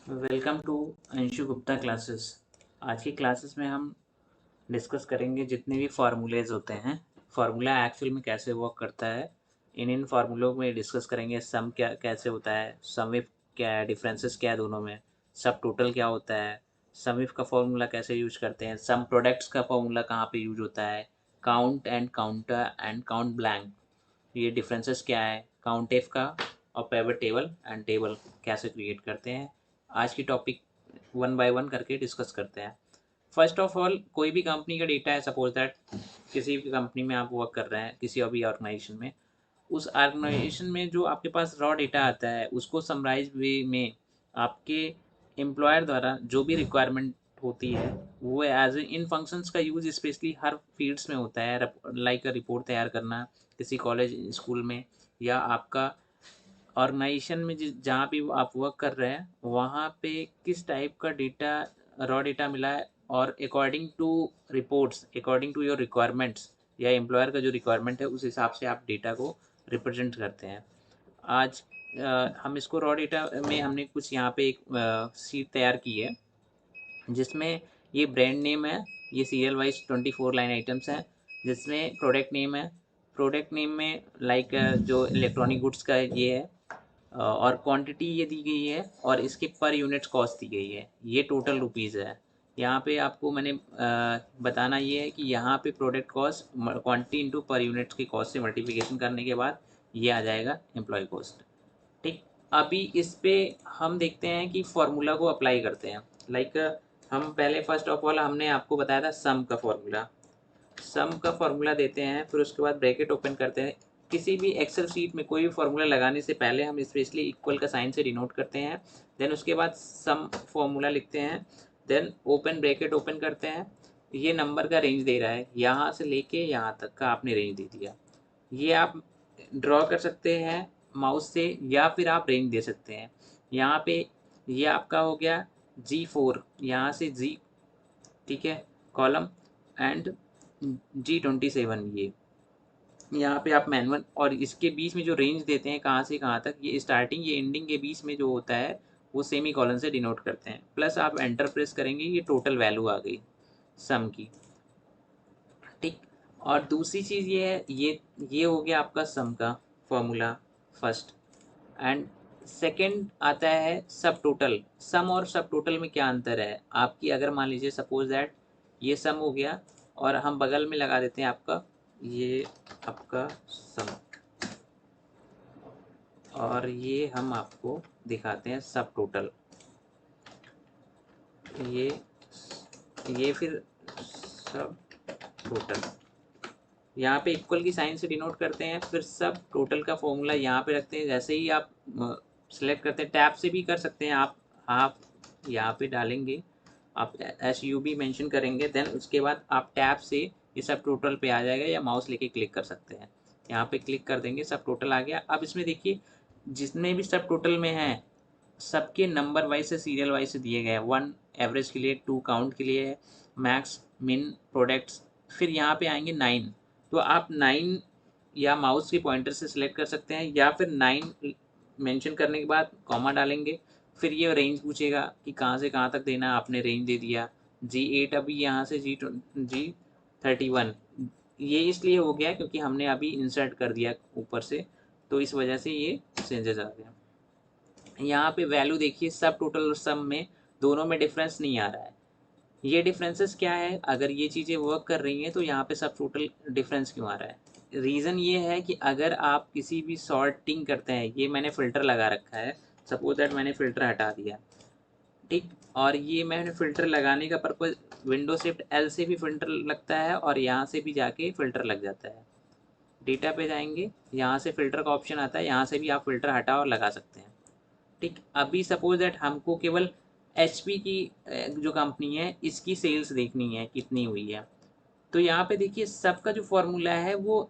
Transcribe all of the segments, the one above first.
Welcome to Anshu Gupta classes. आज की classes में हम डिस्कस करेंगे जितने भी फार्मूलेज होते हैं, फार्मूला एक्चुअल में कैसे वर्क करता है। इन फार्मूलों में डिस्कस करेंगे सम क्या कैसे होता है, सम इफ क्या है, डिफरेंसेस क्या है दोनों में, सब टोटल क्या होता है, सम इफ का फॉर्मूला कैसे यूज करते हैं, सम प्रोडक्ट्स का फॉर्मूला कहाँ पे यूज होता है, count and counter and count blank, ये डिफरेंसेस क्या है, काउंट एफ का, और पिवट टेबल एंड टेबल कैसे क्रिएट करते हैं। आज की टॉपिक वन बाय वन करके डिस्कस करते हैं। फर्स्ट ऑफ ऑल, कोई भी कंपनी का डेटा है, सपोज दैट किसी भी कंपनी में आप वर्क कर रहे हैं, किसी और भी ऑर्गेनाइजेशन में, उस ऑर्गेनाइजेशन में जो आपके पास रॉ डेटा आता है उसको समराइज वे में आपके एम्प्लॉयर द्वारा जो भी रिक्वायरमेंट होती है वो एज इन फंक्शंस का यूज स्पेशली हर फील्ड्स में होता है। लाइक रिपोर्ट तैयार करना किसी कॉलेज स्कूल में, या आपका ऑर्गेनाइजेशन में जहाँ भी आप वर्क कर रहे हैं वहाँ पे किस टाइप का डेटा, रॉ डेटा मिला है, और according to reports, according to your requirements या एम्प्लॉयर का जो रिक्वायरमेंट है उस हिसाब से आप डेटा को रिप्रेजेंट करते हैं। आज हम इसको रॉ डेटा में हमने कुछ यहाँ पे एक शीट तैयार की है जिसमें ये ब्रांड नेम है, ये सीरियल वाइज 24 लाइन आइटम्स हैं, जिसमें प्रोडक्ट नेम है, प्रोडक्ट नेम में लाइक जो इलेक्ट्रॉनिक गुड्स का ये है, और क्वांटिटी ये दी गई है, और इसके पर यूनिट कॉस्ट दी गई है, ये टोटल रुपीज़ है। यहाँ पे आपको मैंने बताना ये है कि यहाँ पे product cost quantity into per unit की कॉस्ट से मल्टीप्लिकेशन करने के बाद ये आ जाएगा एम्प्लॉय कॉस्ट। ठीक, अभी इस पे हम देखते हैं कि फॉर्मूला को अप्लाई करते हैं। लाइक हम पहले फर्स्ट ऑफ ऑल हमने आपको बताया था सम का फॉर्मूला, सम का फॉर्मूला देते हैं, फिर उसके बाद ब्रैकेट ओपन करते हैं। किसी भी एक्सेल शीट में कोई भी फॉर्मूला लगाने से पहले हम स्पेशली इक्वल का साइन से डिनोट करते हैं, देन उसके बाद सम फॉर्मूला लिखते हैं, देन ओपन ब्रैकेट ओपन करते हैं। ये नंबर का रेंज दे रहा है, यहाँ से लेके यहाँ तक का आपने रेंज दे दिया। ये आप ड्रॉ कर सकते हैं माउस से, या फिर आप रेंज दे सकते हैं। यहाँ पे ये आपका हो गया G4, यहाँ से G, ठीक है, कॉलम, एंड G27, ये यहाँ पे आप मैनुअल, और इसके बीच में जो रेंज देते हैं कहाँ से कहाँ तक, ये स्टार्टिंग ये एंडिंग के बीच में जो होता है वो सेमी कॉलन से डिनोट करते हैं। प्लस आप एंटर प्रेस करेंगे, ये टोटल वैल्यू आ गई सम की। ठीक, और दूसरी चीज़ ये है, ये हो गया आपका सम का फॉर्मूला फर्स्ट। एंड सेकंड आता है सब टोटल। सम और सब टोटल में क्या अंतर है आपकी, अगर मान लीजिए सपोज दैट ये सम हो गया, और हम बगल में लगा देते हैं आपका, ये आपका सम, और ये हम आपको दिखाते हैं सब टोटल। ये फिर सब टोटल, यहाँ पे इक्वल की साइन से डिनोट करते हैं, फिर सब टोटल का फॉर्मूला यहाँ पे रखते हैं। जैसे ही आप सेलेक्ट करते हैं, टैब से भी कर सकते हैं आप यहाँ पे डालेंगे, आप SUB मेंशन करेंगे, देन उसके बाद आप टैब से ये सब टोटल पे आ जाएगा, या माउस लेके क्लिक कर सकते हैं। यहाँ पे क्लिक कर देंगे, सब टोटल आ गया। अब इसमें देखिए जितने भी सब टोटल में हैं सबके नंबर वाइज से, सीरियल वाइज से दिए गए हैं। 1 एवरेज के लिए, 2 काउंट के लिए है, मैक्स, मिन, प्रोडक्ट्स, फिर यहाँ पे आएंगे 9। तो आप 9 या माउस के पॉइंटर से सिलेक्ट कर सकते हैं, या फिर 9 मेंशन करने के बाद कॉमा डालेंगे, फिर ये रेंज पूछेगा कि कहाँ से कहाँ तक देना है, आपने रेंज दे दिया G8, अभी यहाँ से G31। ये इसलिए हो गया क्योंकि हमने अभी इंसर्ट कर दिया ऊपर से, तो इस वजह से ये चेंजेस आ गया। यहाँ पे वैल्यू देखिए, सब टोटल और सम में दोनों में डिफरेंस नहीं आ रहा है। ये डिफरेंसेस क्या है, अगर ये चीज़ें वर्क कर रही हैं तो यहाँ पे सब टोटल डिफरेंस क्यों आ रहा है। रीज़न ये है कि अगर आप किसी भी सॉर्टिंग करते हैं, ये मैंने फ़िल्टर लगा रखा है, सपोज दैट मैंने फ़िल्टर हटा दिया, ठीक, और ये मैंने फ़िल्टर लगाने का पर्पज़, विंडो शिफ्ट L से भी फ़िल्टर लगता है, और यहाँ से भी जाके फ़िल्टर लग जाता है। डेटा पे जाएंगे, यहाँ से फ़िल्टर का ऑप्शन आता है, यहाँ से भी आप फ़िल्टर हटा और लगा सकते हैं। ठीक, अभी सपोज दैट हमको केवल HP की जो कंपनी है इसकी सेल्स देखनी है कितनी हुई है, तो यहाँ पे देखिए सबका जो फॉर्मूला है वो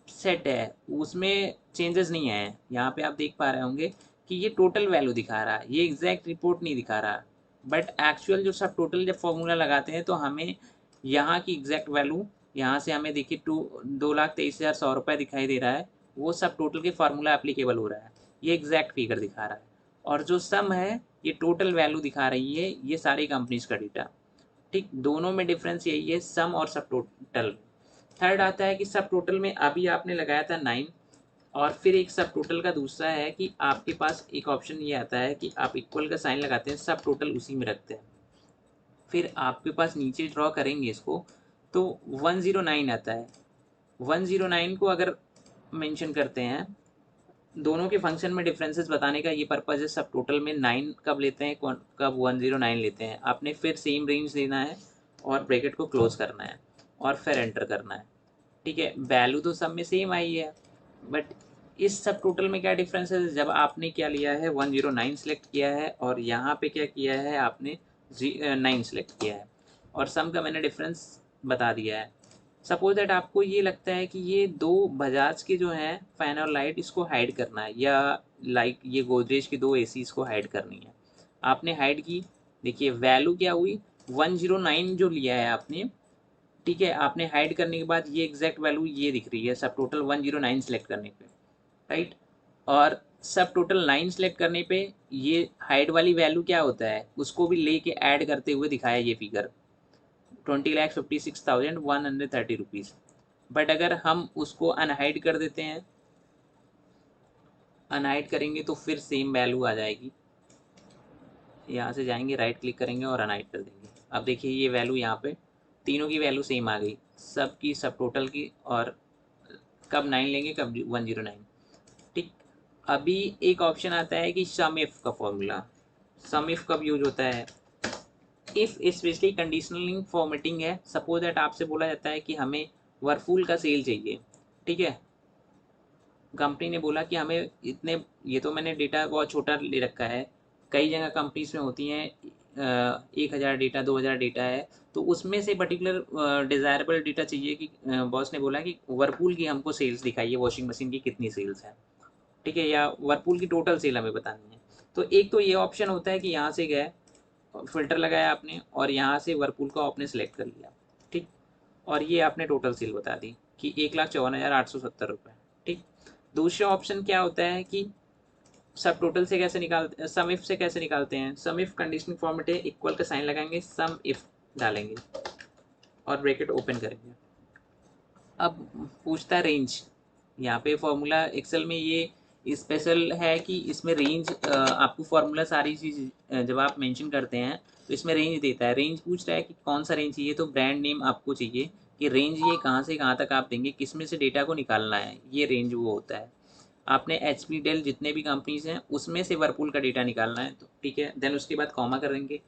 सेट है, उसमें चेंजेस नहीं आए हैं। यहाँ पे आप देख पा रहे होंगे कि ये टोटल वैल्यू दिखा रहा है, ये एग्जैक्ट रिपोर्ट नहीं दिखा रहा। बट एक्चुअल जो सब टोटल जब फॉर्मूला लगाते हैं तो हमें यहाँ की एग्जैक्ट वैल्यू, यहाँ से हमें देखिए 2,23,100 रुपये दिखाई दे रहा है, वो सब टोटल के फार्मूला एप्लीकेबल हो रहा है, ये एग्जैक्ट फिगर दिखा रहा है। और जो सम है ये टोटल वैल्यू दिखा रही है, ये सारी कंपनीज का डेटा। ठीक, दोनों में डिफरेंस यही है, सम और सब टोटल। थर्ड आता है कि सब टोटल में अभी आपने लगाया था 9, और फिर एक सब टोटल का दूसरा है कि आपके पास एक ऑप्शन ये आता है कि आप इक्वल का साइन लगाते हैं, सब टोटल उसी में रखते हैं। फिर आपके पास नीचे ड्रॉ करेंगे इसको तो 109 आता है। 109 को अगर मेंशन करते हैं, दोनों के फंक्शन में डिफरेंसेस बताने का ये पर्पज़ है। सब टोटल में 9 कब लेते हैं, कब 109 लेते हैं, आपने फिर सेम रेंज देना है और ब्रैकेट को क्लोज करना है और फिर एंटर करना है। ठीक है, वैल्यू तो सब में सेम आई है, बट इस सब टोटल में क्या डिफरेंस है, जब आपने क्या लिया है 109 सेलेक्ट किया है और यहाँ पे क्या किया है आपने 9 सेलेक्ट किया है, और सम का मैंने डिफरेंस बता दिया है। सपोज दैट आपको ये लगता है कि ये दो बजाज के जो हैं फैन और लाइट, इसको हाइड करना है, या लाइक ये गोदरेज की दो एसी इसको हाइड करनी है। आपने हाइड की, देखिए वैल्यू क्या हुई 109 जो लिया है आपने। ठीक है, आपने हाइड करने के बाद ये एग्जैक्ट वैल्यू ये दिख रही है सब टोटल 109 सेलेक्ट करने पे, राइट। और सब टोटल 9 सेलेक्ट करने पे ये हाइड वाली वैल्यू क्या होता है, उसको भी लेके ऐड करते हुए दिखाया ये फिगर 20,56,130 रुपीज़। बट अगर हम उसको अनहाइड कर देते हैं, अनहाइड करेंगे तो फिर सेम वैल्यू आ जाएगी। यहाँ से जाएंगे, राइट क्लिक करेंगे और अनहाइड कर देंगे। अब देखिए ये वैल्यू यहाँ पे तीनों की वैल्यू सेम आ गई, सब की, सब टोटल की, और कब 9 लेंगे, कब 109। ठीक, अभी एक ऑप्शन आता है कि सम इफ का फॉर्मूला। सम इफ कब यूज होता है, इफ स्पेशली कंडीशनलिंग फॉर्मेटिंग है। सपोज दैट आपसे बोला जाता है कि हमें वर्लपूल का सेल चाहिए। ठीक है, कंपनी ने बोला कि हमें इतने, ये तो मैंने डेटा बहुत छोटा ले रखा है, कई जगह कंपनीज में होती हैं 1,000 डेटा, 2,000 डेटा है, तो उसमें से पर्टिकुलर डिज़ायरेबल डेटा चाहिए कि बॉस ने बोला कि वर्लपूल की हमको सेल्स दिखाइए, वॉशिंग मशीन की कितनी सेल्स है। ठीक है, या वर्लपूल की टोटल सेल हमें बतानी है। तो एक तो ये ऑप्शन होता है कि यहाँ से गए, फ़िल्टर लगाया आपने और यहाँ से वर्लपूल का आपने सेलेक्ट कर लिया। ठीक, और ये आपने टोटल सेल बता दी कि 1,54,870 रुपये। ठीक, दूसरा ऑप्शन क्या होता है कि सब टोटल से कैसे निकालते, सम इफ से कैसे निकालते हैं। सम इफ कंडीशनिंग फॉर्मेट है, इक्वल का साइन लगाएंगे, सम इफ डालेंगे और ब्रैकेट ओपन करेंगे। अब पूछता है रेंज, यहाँ पे फॉर्मूला एक्सेल में ये स्पेशल है कि इसमें रेंज आपको फॉर्मूला सारी चीज़ जब आप मेंशन करते हैं तो इसमें रेंज देता है। रेंज पूछ रहा है कि कौन सा रेंज चाहिए, तो ब्रांड नेम आपको चाहिए कि रेंज ये कहाँ से कहाँ तक आप देंगे, किस में से डेटा को निकालना है, ये रेंज वो होता है। आपने एच पी, डेल, जितने भी कंपनीज हैं उसमें से वर्लपूल का डेटा निकालना है, तो ठीक है। देन उसके बाद कॉमा करेंगे,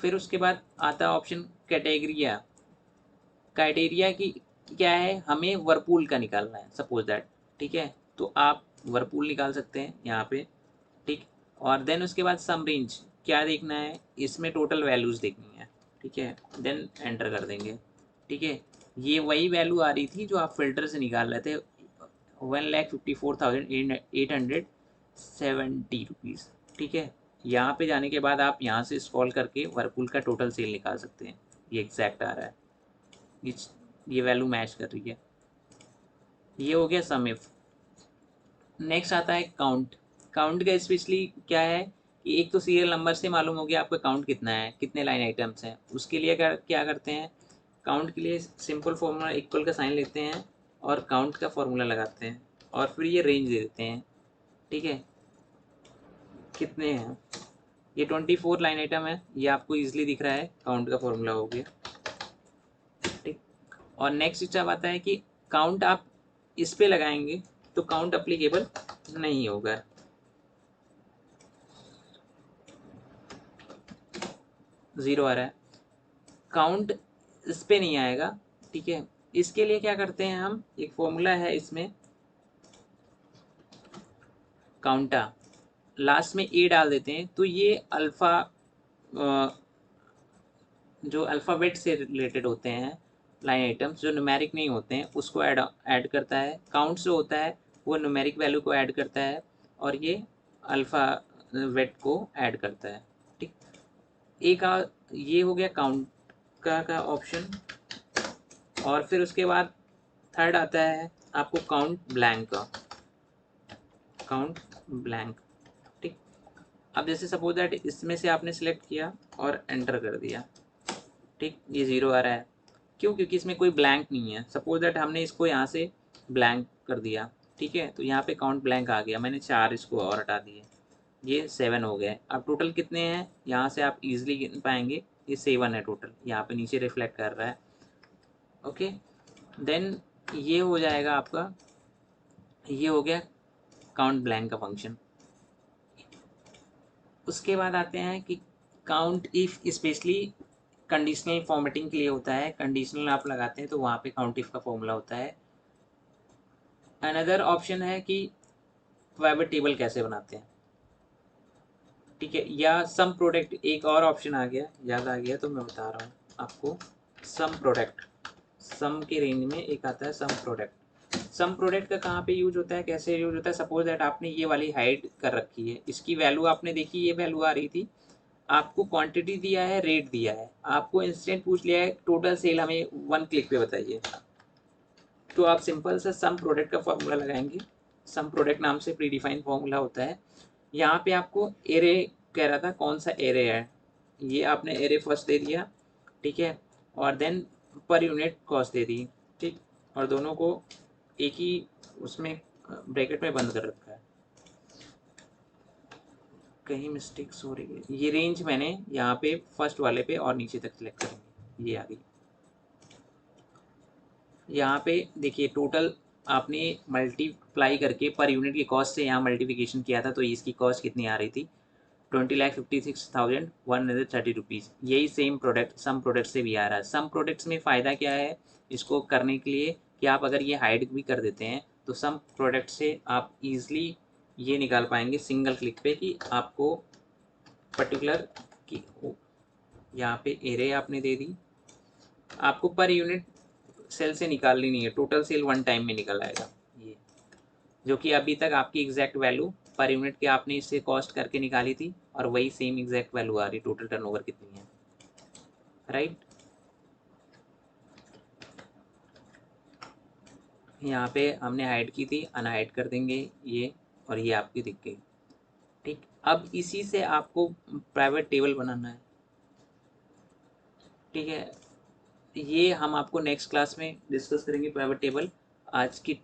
फिर उसके बाद आता है ऑप्शन कैटेगरिया। क्राइटेरिया की क्या है, हमें वर्लपूल का निकालना है सपोज दैट। ठीक है, तो आप वर्लपूल निकाल सकते हैं यहाँ पे। ठीक, और देन उसके बाद सम रेंज क्या देखना है, इसमें टोटल वैल्यूज़ देखनी है। ठीक है, देन एंटर कर देंगे। ठीक है, ये वही वैल्यू आ रही थी जो आप फिल्टर से निकाल रहे थे, 1,54,870 रुपीज़। ठीक है, यहाँ पे जाने के बाद आप यहाँ से स्क्रॉल करके वर्लपूल का टोटल सेल निकाल सकते हैं। ये एग्जैक्ट आ रहा है, ये वैल्यू मैच कर रही है। ये हो गया सम इफ। नेक्स्ट आता है काउंट। काउंट का स्पेशली क्या है कि एक तो सीरियल नंबर से मालूम हो गया आपका काउंट कितना है, कितने लाइन आइटम्स हैं। उसके लिए क्या करते हैं, काउंट के लिए सिंपल फॉर्मूला इक्वल का साइन लेते हैं और काउंट का फॉर्मूला लगाते हैं और फिर ये रेंज दे देते हैं। ठीक है, कितने हैं, ये 24 लाइन आइटम है, ये आपको ईजिली दिख रहा है, काउंट का फॉर्मूला हो गया। ठीक, और नेक्स्ट स्टेप आता है कि काउंट आप इस पे लगाएंगे तो काउंट अप्लीकेबल नहीं होगा। ज़ीरो आ रहा है, काउंट इस पे नहीं आएगा। ठीक है, इसके लिए क्या करते हैं हम, एक फॉर्मूला है इसमें, काउंटा, लास्ट में ए डाल देते हैं तो ये अल्फ़ा जो अल्फ़ाबेट से रिलेटेड होते हैं लाइन आइटम्स, जो न्यूमेरिक नहीं होते हैं, उसको ऐड करता है। काउंट जो होता है वो न्यूमेरिक वैल्यू को ऐड करता है और ये अल्फ़ाबेट को ऐड करता है। ठीक, एक ये हो गया काउंट का ऑप्शन। और फिर उसके बाद थर्ड आता है आपको काउंट ब्लैंक का, काउंट ब्लैंक। ठीक, अब जैसे सपोज दैट इसमें से आपने सेलेक्ट किया और एंटर कर दिया, ठीक, ये 0 आ रहा है। क्यों? क्योंकि इसमें कोई ब्लैंक नहीं है। सपोज दैट हमने इसको यहाँ से ब्लैंक कर दिया, ठीक है, तो यहाँ पे काउंट ब्लैंक आ गया, मैंने 4 इसको और हटा दिए, ये 7 हो गए। अब टोटल कितने हैं यहाँ से आप इजीली गिन पाएंगे, ये 7 है टोटल, यहाँ पे नीचे रिफ्लेक्ट कर रहा है। ओके, देन ये हो जाएगा आपका, ये हो गया काउंट ब्लैंक का फंक्शन। उसके बाद आते हैं कि count if, specially conditional formatting के लिए होता है। कंडीशनल आप लगाते हैं तो वहाँ पे काउंट इफ का फॉर्मूला होता है। अनदर ऑप्शन है कि प्राइवेट टेबल कैसे बनाते हैं, ठीक है, या सम प्रोडक्ट, एक और ऑप्शन आ गया, याद आ गया तो मैं बता रहा हूँ आपको। सम प्रोडक्ट, सम के रेंज में एक आता है सम प्रोडक्ट। सम प्रोडक्ट का कहाँ पे यूज होता है, कैसे यूज होता है? सपोज दैट आपने ये वाली हाइड कर रखी है, इसकी वैल्यू आपने देखी, ये वैल्यू आ रही थी, आपको क्वांटिटी दिया है, रेट दिया है, आपको इंस्टेंट पूछ लिया है टोटल सेल हमें 1 क्लिक पे बताइए, तो आप सिंपल सा सम प्रोडक्ट का फॉर्मूला लगाएंगे। सम प्रोडक्ट नाम से प्री डिफाइंड फॉर्मूला होता है। यहाँ पे आपको एरे कह रहा था, कौन सा एरे है, ये आपने एरे फर्स्ट दे दिया, ठीक है, और देन पर यूनिट कॉस्ट दे दी, ठीक, और दोनों को एक ही उसमें ब्रैकेट में बंद कर रखा है। कहीं मिस्टेक्स हो रही है, ये रेंज मैंने यहाँ पे फर्स्ट वाले पे और नीचे तक सिलेक्ट करेंगे, ये आ गई। यहाँ पे देखिए टोटल आपने मल्टीप्लाई करके पर यूनिट की कॉस्ट से यहाँ मल्टीप्लिकेशन किया था, तो इसकी कॉस्ट कितनी आ रही थी, 20,56,130 यही सेम प्रोडक्ट सम प्रोडक्ट से भी आ रहा है। सम प्रोडक्ट्स में फ़ायदा क्या है इसको करने के लिए कि आप अगर ये हाइड भी कर देते हैं तो सम प्रोडक्ट से आप ईजिली ये निकाल पाएंगे सिंगल क्लिक पे कि आपको पर्टिकुलर की, यहाँ पे एरे आपने दे दी, आपको पर यूनिट सेल से निकालनी नहीं है, टोटल सेल वन टाइम में निकल आएगा, ये जो कि अभी तक आपकी एग्जैक्ट वैल्यू पर यूनिट की आपने इससे कॉस्ट करके निकाली थी, और वही सेम एग्जैक्ट वैल्यू आ रही, टोटल टर्नओवर कितनी है, राइट। यहाँ पे हमने हाइड की थी, अनहाइड कर देंगे ये, और ये आपकी दिख गई, ठीक। अब इसी से आपको प्राइवेट टेबल बनाना है, ठीक है, ये हम आपको नेक्स्ट क्लास में डिस्कस करेंगे प्राइवेट टेबल। आज के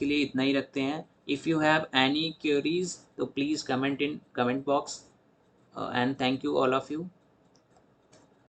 लिए इतना ही रखते हैं। If you have any queries तो please comment in comment box, and thank you all of you.